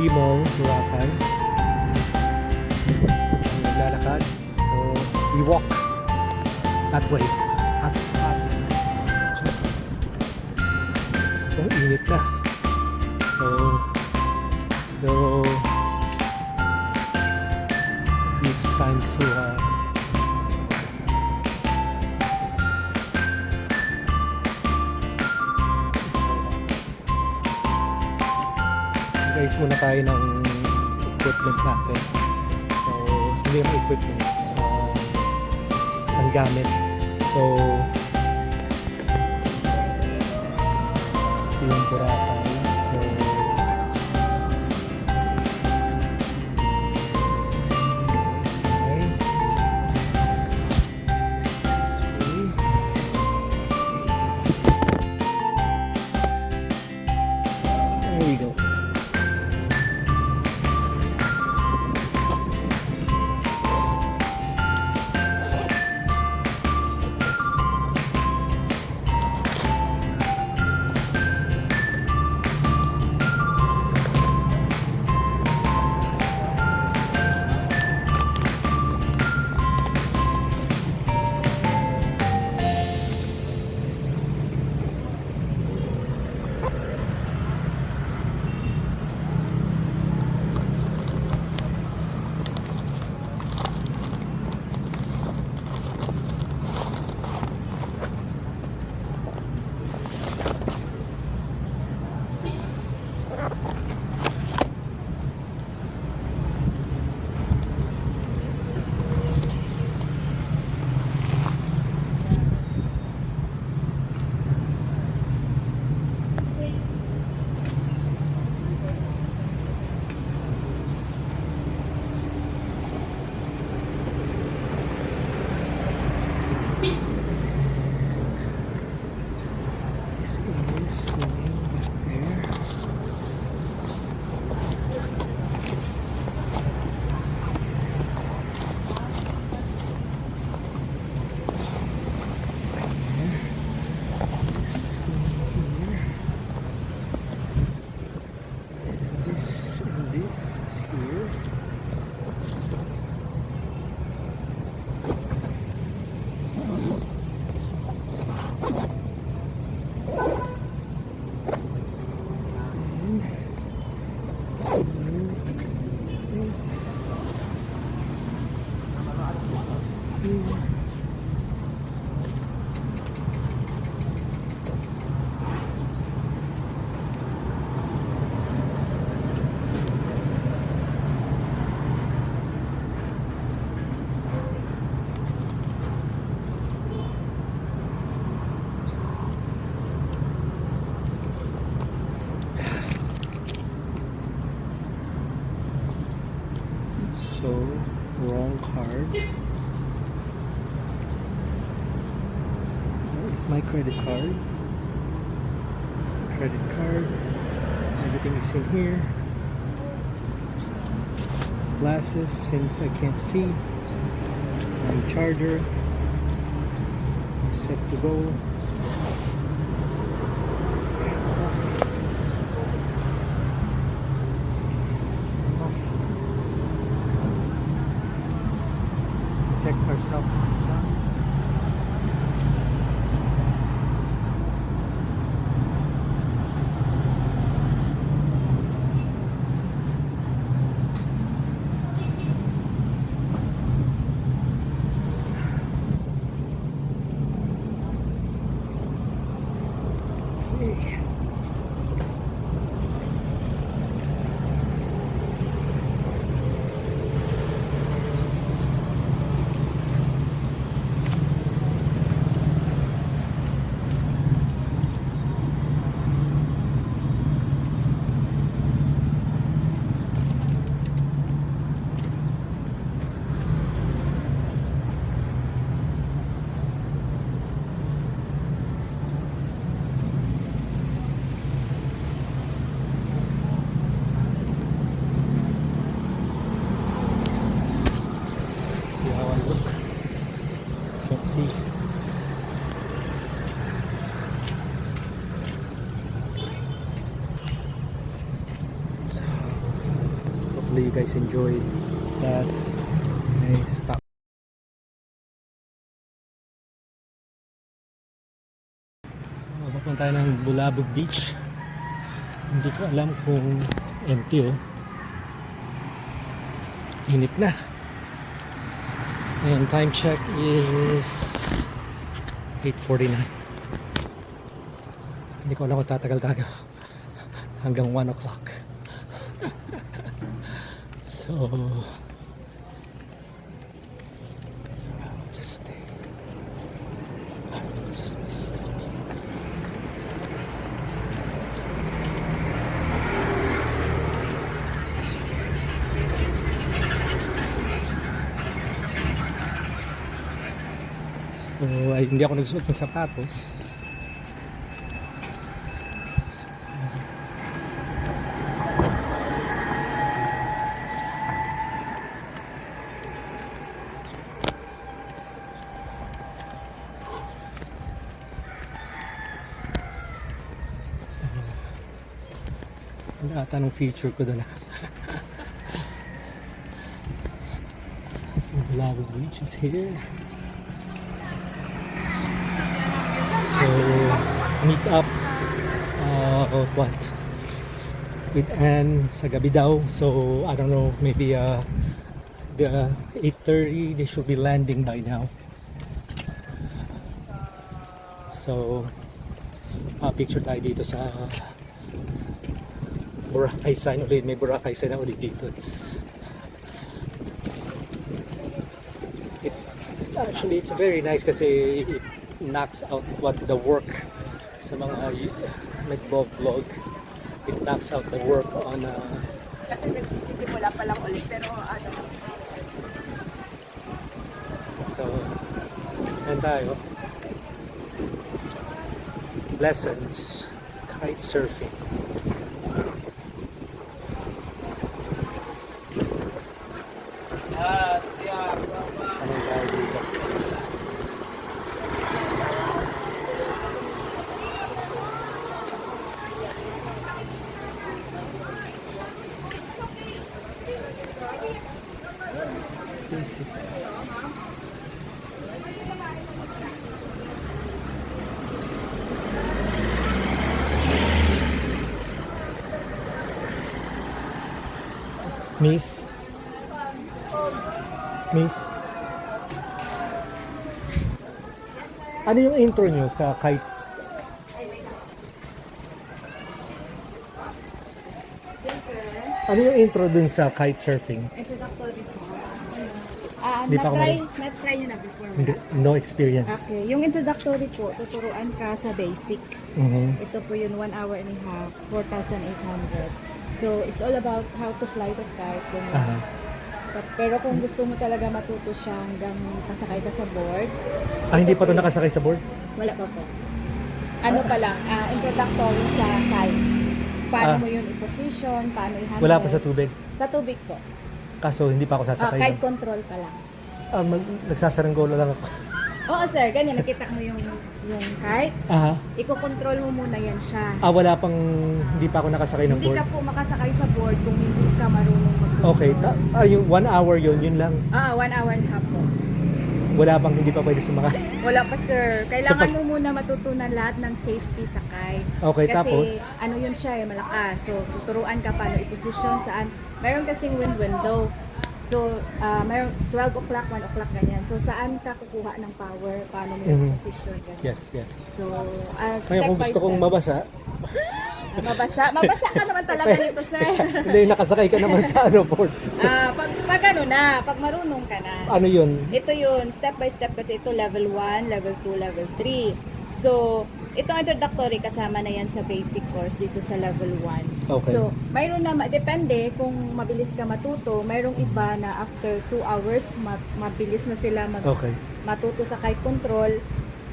Mall, Boracay. Naglalakad. So, we walk that way. Hot spot. So, init na. So it's time to guys muna tayo ng equipment natin. So hindi yung equipment, ang gamit. So ito yung Boracay. So there we go. So, wrong card. It's my credit card. Credit card. Everything is in here. Glasses, since I can't see. My charger. Set to go. Protect ourselves from the sun. Okay. See. So, guys enjoyed that. Okay, stop. So, papunta tayo ng Bulabog Beach. Hindi ko alam kung empty oh. Init na. And time check is 8:49. Hindi ko alam kung tatagal tayo hanggang 1 o'clock. So just stay. Just miss it. So ay, hindi ako nagsuot ng sapatos. Ang ata ng future ko doon. So Balabag Beach is here. So meet up what with Anne sa gabi daw. So I don't know, maybe the 8:30 they should be landing by now. So picture tayo dito sa Boracay sign ulit. May Boracay sign na ulit dito. Actually, it's very nice kasi it knocks out what the work sa mga nag-vlog. It knocks out the work on kasi nagsisimula pa lang ulit pero ano. So, yan tayo. Lessons, kite surfing. Anong tayo dito? Miss? Miss? Ano yung intro nyo sa kite? Ano yung intro dun sa kite surfing? Introductory po. Di pa ako Na-try nyo na before? No experience. Okay, yung introductory po, tuturuan ka sa basic. Ito po yun, 1 hour and a half, 4,800. So, it's all about how to fly the kite. Pero kung gusto mo talaga matuto siya hanggang kasakay ka sa board. Hindi pa to nakasakay sa board? Wala pa po. Ano pa lang, introductory sa kite. Paano mo yun i-position, paano i-handle. Wala pa sa tubig? Sa tubig po. Kaso hindi pa ako sasakay. Kite control pa lang. Nagsasaranggola lang ako. Oo sir, ganyan. Nakita mo yung kite. Iko-control mo muna yan siya. Wala pang, hindi pa ako nakasakay ng Hindi board? ka po makasakay sa board kung hindi ka marunong mag-control. Okay, yung 1 hour yun lang. 1 hour and a half po. Wala pang hindi pa pwede sumakay? Wala pa sir. Kailangan mo muna matutunan lahat ng safety sa kite. Okay, kasi, tapos? ano yun siya, malakas. So, tuturuan ka paano i-position saan. Mayroon kasing wind window. So, mayroon 12 o'clock, 1 o'clock, ganyan. So, saan ka kukuha ng power, paano mo yung position, ganyan. Yes. So, Kaya step kung by gusto kong step. mabasa, Mabasa ka naman talaga nito, sir. hindi, nakasakay ka naman sa board. Pag ano na, pag marunong ka na. Ano yun? Ito yun, step by step kasi ito level 1, level 2, level 3. So, ito introductory kasama na yan sa basic course dito sa level 1. Okay. So, mayroon na, depende kung mabilis ka matuto, mayroong iba na after 2 hours, mabilis na sila matuto sa kite control.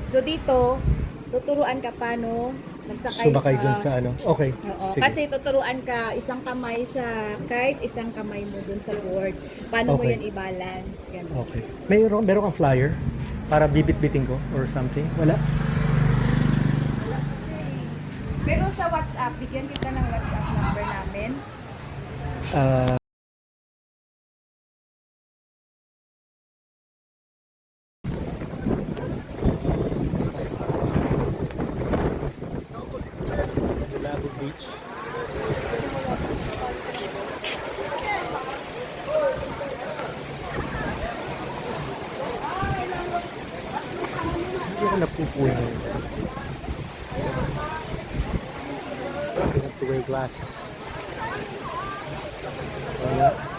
So, dito, tuturuan ka paano nagsakay Sumakay ka. dun sa Okay. Oo, Sige. kasi tuturuan ka isang kamay sa kite, isang kamay mo dun sa board. Paano mo Okay. yun i-balance? Ganun. Okay. Meron kang flyer para bibit-biting ko or something? Wala? Pero sa WhatsApp, bigyan kita ng WhatsApp number namin. Baka napupuno. You have to wear glasses. Wala.